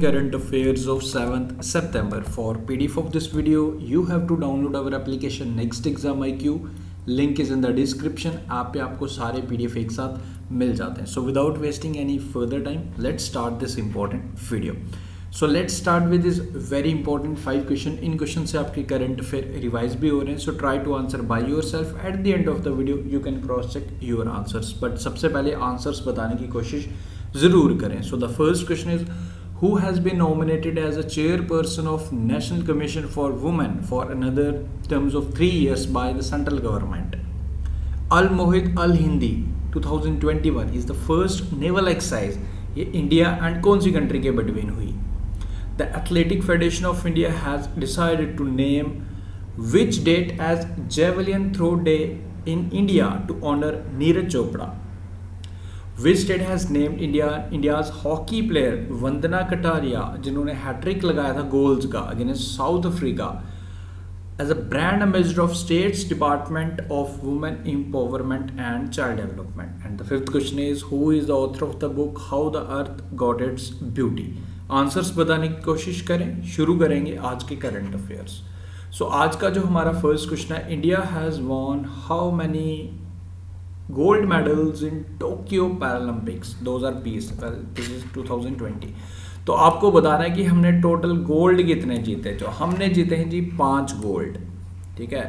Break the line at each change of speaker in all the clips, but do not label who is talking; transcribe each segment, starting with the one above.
current affairs of 7th September. For PDF of this video, you have to download our application Next Exam IQ. Link is in the description. App पे आपको सारे PDF एक साथ मिल जाते हैं. So without wasting any further time, let's start this important video. So let's start with this very important 5 question. In question से आपके current affair revise भी हो रहे हैं. So try to answer by yourself. At the end of the video, you can cross check your answers. But सबसे पहले answers बताने की कोशिश ज़रूर करें. So the first question is, who has been nominated as a chairperson of National Commission for Women for another terms of 3 years by the central government? Al Mohit Al Hindi 2021 is the first naval exercise. ये India and कौन सी country के between हुई? The Athletic Federation of India has decided to name which date as Javelin Throw Day in India to honor Neeraj Chopra? Which state has named India's hockey player Vandana Kataria, जिन्होंने hat trick लगाया था goals का against south Africa, as a brand ambassador of State's Department of Women Empowerment and Child Development? And the fifth question is, who is the author of the book How the Earth Got Its Beauty? Answers बताने की कोशिश करें. शुरू करेंगे आज के current affairs. सो आज का जो हमारा फर्स्ट क्वेश्चन है, India has won how many gold medals in Tokyo Paralympics 2020? This is 2020. तो आपको बताना है कि हमने टोटल गोल्ड कितने जीते. जो हमने जीते हैं जी 5 गोल्ड, ठीक है,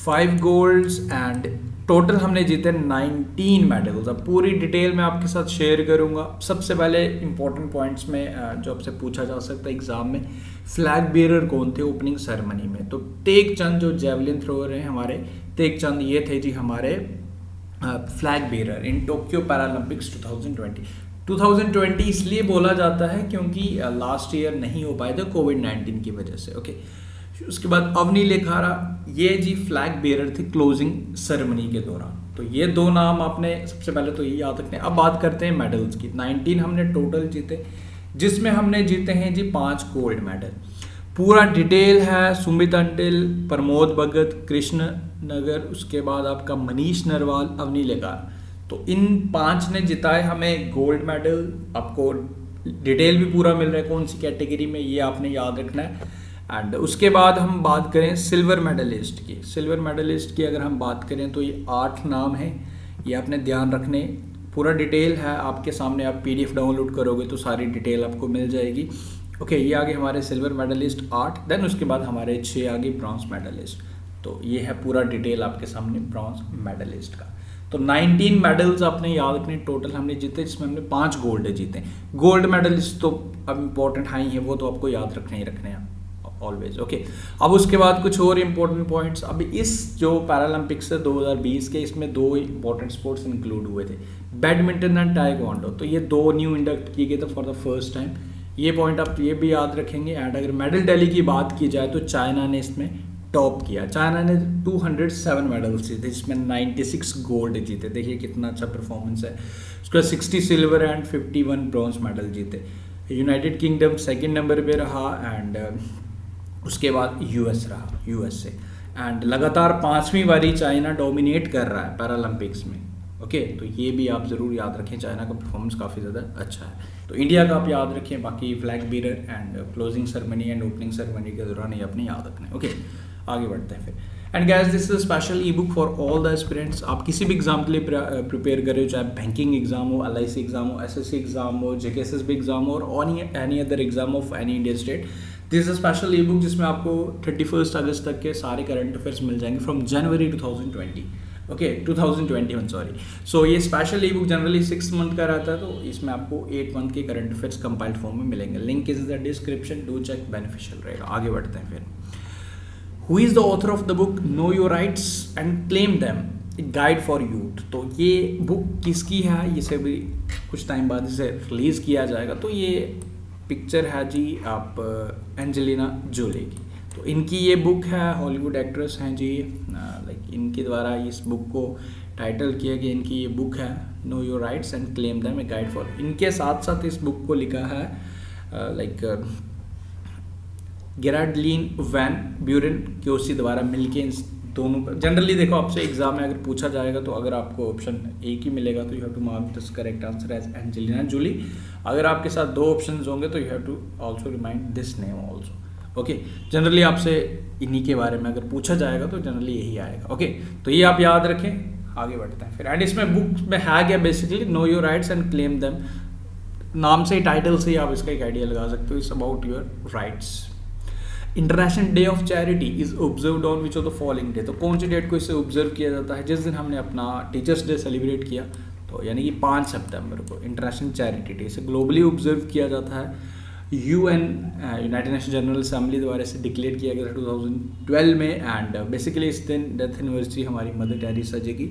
5 गोल्ड्स एंड टोटल हमने जीते 19 मेडल्स. अब पूरी डिटेल मैं आपके साथ शेयर करूंगा. सबसे पहले इंपॉर्टेंट पॉइंट्स में जो आपसे पूछा जा सकता है एग्जाम में, फ्लैग बेरर कौन थे ओपनिंग सेरेमनी में? तो टेक चंद जो जेवलिन थ्रोअर हैं हमारे, टेक चंद ये थे जी हमारे flag bearer in Tokyo Paralympics 2020. 2020 इसलिए बोला जाता है क्योंकि लास्ट ईयर नहीं हो पाए थे कोविड-19 की वजह से. ओके, उसके बाद अवनी लेखारा, ये जी फ्लैग बेरर थे क्लोजिंग सेरेमनी के दौरान. तो ये 2 नाम आपने सबसे पहले तो ये याद रखने. अब बात करते हैं मेडल्स की. 19 हमने टोटल जीते, जिसमें हमने जीते हैं जी 5 गोल्ड मेडल. पूरा डिटेल है. सुमित अंटिल, प्रमोद भगत, कृष्ण नगर, उसके बाद आपका मनीष नरवाल, अवनी लेखारा. तो इन 5 ने जिताए हमें गोल्ड मेडल. आपको डिटेल भी पूरा मिल रहा है कौन सी कैटेगरी में, ये आपने याद रखना है. एंड उसके बाद हम बात करें सिल्वर मेडलिस्ट की. सिल्वर मेडलिस्ट की अगर हम बात करें तो ये 8 नाम हैं, ये आपने ध्यान रखने. पूरा डिटेल है आपके सामने, आप PDF डाउनलोड करोगे तो सारी डिटेल आपको मिल जाएगी. ओके, ये आगे हमारे सिल्वर मेडलिस्ट 8, देन उसके बाद हमारे 6 आगे ब्रॉन्ज मेडलिस्ट. तो ये है पूरा डिटेल आपके सामने ब्रॉन्ज मेडलिस्ट का. तो 19 मेडल्स आपने याद रखने टोटल हमने जीते, जिसमें हमने 5 गोल्ड जीते. गोल्ड मेडलिस्ट तो अब इम्पोर्टेंट हाई है, वो तो आपको याद रखने ही रखने हैं ऑलवेज. ओके, अब उसके बाद कुछ और इम्पोर्टेंट पॉइंट्स. अब इस जो पैरालंपिक्स है 2020 के, इसमें 2 इम्पोर्टेंट स्पोर्ट्स इंक्लूड हुए थे, बैडमिंटन एंड टाइक्वांडो. तो ये 2 न्यू इंडक्ट किए गए थे फॉर द फर्स्ट टाइम. ये पॉइंट आप ये भी याद रखेंगे. एंड अगर मेडल टैली की बात की जाए तो चाइना ने इसमें टॉप किया. चाइना ने 207 मेडल्स जीते, जिसमें 96 गोल्ड जीते. देखिए कितना अच्छा परफॉर्मेंस है. उसके बाद 60 सिल्वर एंड 51 ब्रॉन्ज मेडल जीते. यूनाइटेड किंगडम सेकंड नंबर पे रहा एंड उसके बाद यूएसए. एंड लगातार 5वीं बारी चाइना डोमिनेट कर रहा है पैरालंपिक्स में. ओके, तो ये भी आप ज़रूर याद रखें. चाइना का परफॉर्मेंस काफ़ी ज़्यादा अच्छा है. तो इंडिया का आप याद रखें. बाकी flag bearer and closing ceremony and opening ceremony के दौरान ये अपने याद रखना है. ओके, आगे बढ़ते हैं फिर. And guys, this is special E book for all the aspirants. आप किसी भी एग्जाम के लिए प्रिपेयर कर रहे हो, चाहे बैंकिंग एग्जाम हो, LIC एग्जाम हो, SSC एग्जाम हो, JKSSB एग्जाम हो, और any other exam of any Indian state. This is special E book जिसमें आपको 31 अगस्त तक के सारे करंट अफेयर्स मिल जाएंगे from January 2020. Okay, 2021 sorry. So ये special E book generally 6 month का रहता है, तो इसमें आपको 8 मंथ के करंट अफेयर्स कंपाइल्ड फॉर्म में मिलेंगे. Link is in the description, do check, beneficial रहेगा. आगे बढ़ते हैं फिर. Who is the author of the book Know Your Rights and Claim Them? A Guide for Youth. तो ये बुक किसकी है? इसे भी कुछ टाइम बाद इसे रिलीज़ किया जाएगा. तो ये पिक्चर है जी आप एंजेलिना जोली की. तो इनकी ये बुक है, हॉलीवुड एक्ट्रेस हैं जी. लाइक इनके द्वारा इस बुक को टाइटल किया गया. इनकी ये बुक है know your rights and claim them, a guide for. इनके साथ साथ इस बुक को लिखा है लाइक गेराल्डीन वैन ब्यूरेन क्योसी द्वारा मिलके दोनों जनरली देखो आपसे एग्जाम में अगर पूछा जाएगा तो अगर आपको ऑप्शन एक ही मिलेगा तो you have to mark this correct answer as Angelina Jolie. अगर आपके साथ दो ऑप्शंस होंगे तो you have to also remind this name also. Okay, generally आपसे इन्हीं के बारे में अगर पूछा जाएगा तो जनरली यही आएगा। ओके, तो ये आप याद रखें, आगे बढ़ते हैं फिर। एंड इसमें बुक में है क्या, basically know your rights and claim them. नाम से ही, टाइटल से ही आप इसका एक आइडिया लगा सकते हो, it's about your rights. International day of charity is observed on which of the following day. तो कौन सी डेट को इससे ऑब्जर्व किया जाता है, जिस दिन हमने अपना टीचर्स डे सेलिब्रेट किया, तो यानी कि 5 सितंबर को इंटरनेशनल चैरिटी डे से ग्लोबली ऑब्जर्व किया जाता है। UN United nation general assembly द्वारा इसे डिक्लेयर किया गया था 2012 में। एंड बेसिकली इस दिन डेथ एनिवर्सरी हमारी मदर टेरेसा जी की।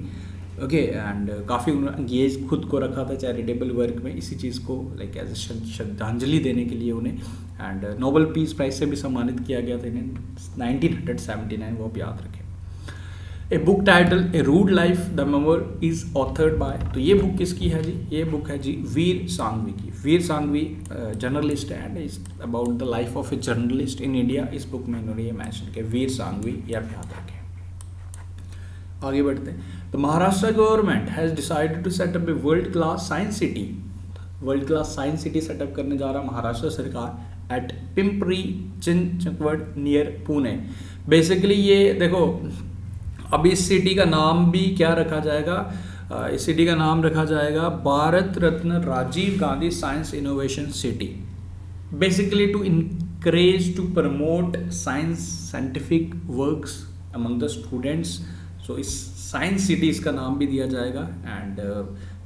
ओके, एंड काफ़ी उन्होंने एंगेज खुद को रखा था चैरिटेबल वर्क में, इसी चीज़ को लाइक एज श्रद्धांजलि देने के लिए उन्हें। एंड नोबेल पीस प्राइज से भी सम्मानित किया गया था इन्हें 1979, वो आप याद रखें। A book title a rude life the memoir is authored by. तो ये बुक किसकी है जी, ये बुक है जी वीर सांघवी की। वीर सांघवी जर्नलिस्ट है and is about the life of a journalist in India. इस बुक में इन्होंने ये मैंशन किया, वीर सांघवी, ये आप याद रखें। आगे बढ़ते हैं। तो Maharashtra government has decided to set up a world class science city. World class science city setup करने जा रहा महाराष्ट्र सरकार at Pimpri Chinchwad near Pune. Basically ये देखो, अब इस सिटी का नाम भी क्या रखा जाएगा, इस सिटी का नाम रखा जाएगा Bharat Ratna Rajiv Gandhi science innovation city. Basically to encourage to promote science scientific works among the students. So इस साइंस सिटी इसका नाम भी दिया जाएगा and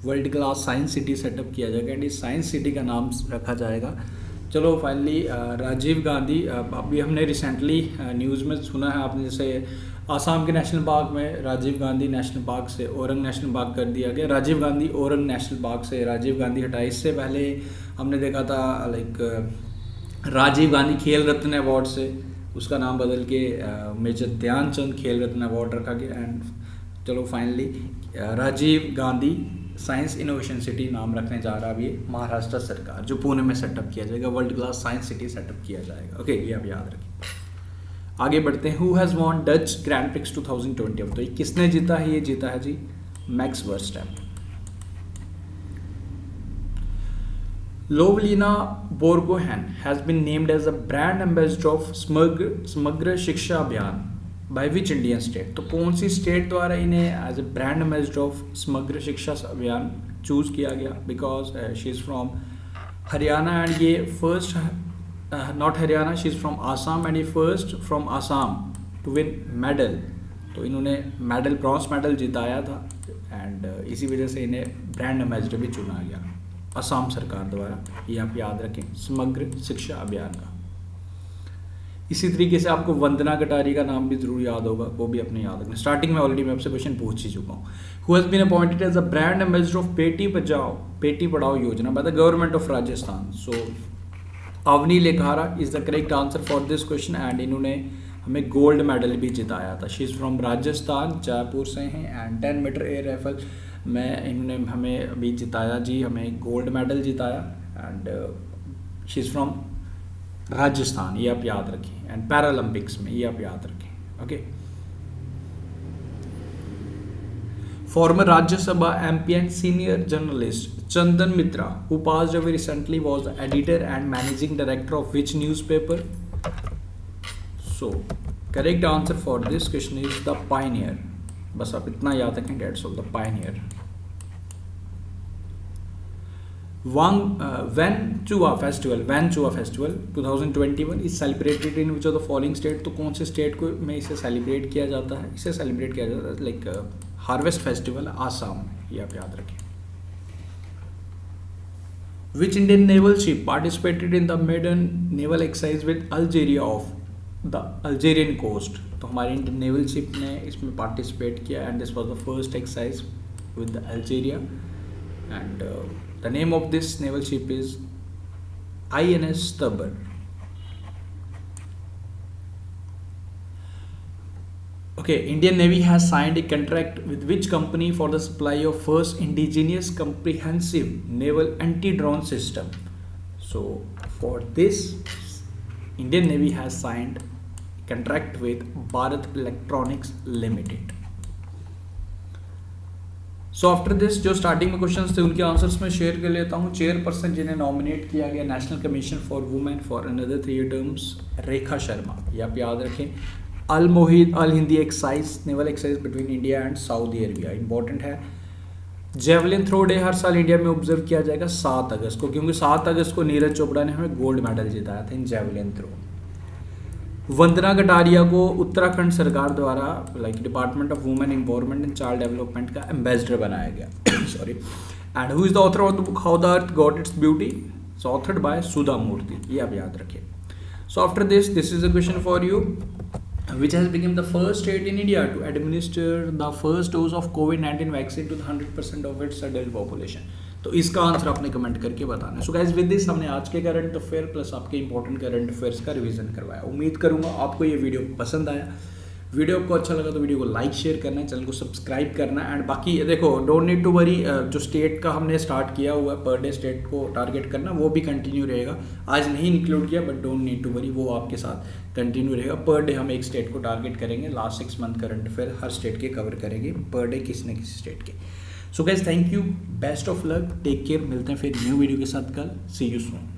world class science city setup किया जाएगा एंड इस साइंस सिटी का नाम रखा जाएगा। चलो फाइनली राजीव गांधी, अभी हमने रिसेंटली न्यूज़ में सुना है आपने, जैसे आसाम के नेशनल पार्क में राजीव गांधी नेशनल पार्क से औरंग नेशनल पार्क कर दिया गया। राजीव गांधी औरंग नेशनल पार्क से राजीव गांधी हटा। इससे पहले हमने देखा था लाइक राजीव गांधी खेल रत्न अवार्ड से उसका नाम बदल के मेजर ध्यानचंद खेल रत्न अवार्ड रखा गया। एंड चलो finally Rajiv Gandhi science innovation city नाम रखने जा रहा है अभी महाराष्ट्र सरकार, जो पुणे में सेटअप किया जाएगा। World class science city setup किया जाएगा। ओके, ये आप याद रखिए। आगे बढ़ते हैं। Who has won Dutch Grand Prix 2020। तो ये किसने जीता है, ये जीता है जी Max Verstappen. Lovlina Borgohain has been named as a brand ambassador of Samagra Shiksha अभियान बाय विच इंडियन स्टेट। तो कौन सी स्टेट द्वारा इन्हें as a brand ambassador of Samagra Shiksha Abhiyan choose किया गया, because she is from Haryana and ये first not Haryana, she is from Assam and ये first from Assam to win medal. तो इन्होंने मेडल, ब्रॉन्ज मेडल जिताया था एंड इसी वजह से इन्हें ब्रांड एम्बेसडर भी चुना गया असम सरकार द्वारा। ये आप याद रखें, समग्र शिक्षा अभियान का। इसी तरीके से आपको वंदना कटारी का नाम भी जरूर याद होगा, वो भी अपने याद रखना। स्टार्टिंग में ऑलरेडी मैं आपसे क्वेश्चन पूछ ही चुका हूँ। Who has been appointed as a brand ambassador of Beti Padhao Yojana by the government of Rajasthan. So Avani Lekhara is the correct answer for this question and इन्होंने हमें गोल्ड मेडल भी जिताया था। She is from Rajasthan, Jaipur से हैं एंड 10 मीटर एयर राइफल में इन्होंने हमें अभी जिताया जी, हमें गोल्ड मेडल जिताया and she is from Rajasthan, ये आप याद रखें। एंड पैरालंपिक्स में, ये आप याद रखें। Okay, farmer Rajya Sabha MP and senior journalist Chandan Mitra, who passed away recently, was the editor and managing director of which newspaper? So, correct answer for this question is The Pioneer. बस आप इतना याद रखें, that's all, The Pioneer. Wanchua Festival 2021 is celebrated in which of the following state? तो कौन से state को में इसे सेलिब्रेट किया जाता है? इसे सेलिब्रेट किया जाता है लाइक हार्वेस्ट फेस्टिवल आसाम, ये आप याद रखें। Which Indian naval ship participated in the maiden naval exercise with Algeria off the Algerian coast? तो हमारी इंडियन नेवल शिप ने इसमें पार्टिसिपेट किया and this was the first exercise with Algeria and the name of this naval ship is INS Stubber. Okay, Indian Navy has signed a contract with which company for the supply of first indigenous comprehensive naval anti-drone system? So for this, Indian Navy has signed contract with Bharat electronics limited. So after this जो starting में questions थे उनके answers में share कर लेता हूँ। Chairperson जिन्हें nominate किया गया National Commission for Women for another 3 terms, Rekha Sharma. ये आप याद रखें। Al Mohed Al Hindi exercise, naval exercise between India and Saudi Arabia, important है। जेवलिन थ्रो डे हर साल इंडिया में ऑब्जर्व किया जाएगा 7 अगस्त को, क्योंकि 7 अगस्त को नीरज चोपड़ा ने हमें गोल्ड मेडल जिताया था in javelin throw. Vandana Kataria को उत्तराखंड सरकार द्वारा department of women empowerment and child development का एम्बेसडर बनाया गया। Sorry. And who is the author of the book how the earth got its beauty, so authored by Sudha Murty. ये आप याद रखें। So after this is a question for you, which has become the first state in India to administer the first dose of COVID-19 vaccine to the 100% of its adult population। तो इसका answer आपने comment करके बताना है। So guys with this हमने आज के current affair plus आपके इंपॉर्टेंट करंट अफेयर्स का रिवीजन करवाया। उम्मीद करूंगा आपको ये वीडियो पसंद आया। वीडियो आपको अच्छा लगा तो वीडियो को लाइक शेयर करना है, चैनल को सब्सक्राइब करना है। एंड बाकी देखो डोंट नीड टू वरी, जो स्टेट का हमने स्टार्ट किया हुआ है पर डे स्टेट को टारगेट करना, वो भी कंटिन्यू रहेगा। आज नहीं इंक्लूड किया but don't need to worry, वो आपके साथ कंटिन्यू रहेगा। पर डे हम एक स्टेट को टारगेट करेंगे। लास्ट 6 मंथ करंट अफेयर हर स्टेट के कवर करेंगे पर डे, किसी न किसी स्टेट के। So guys thank you, best of luck, take care. मिलते हैं फिर न्यू वीडियो के साथ कल। See you soon.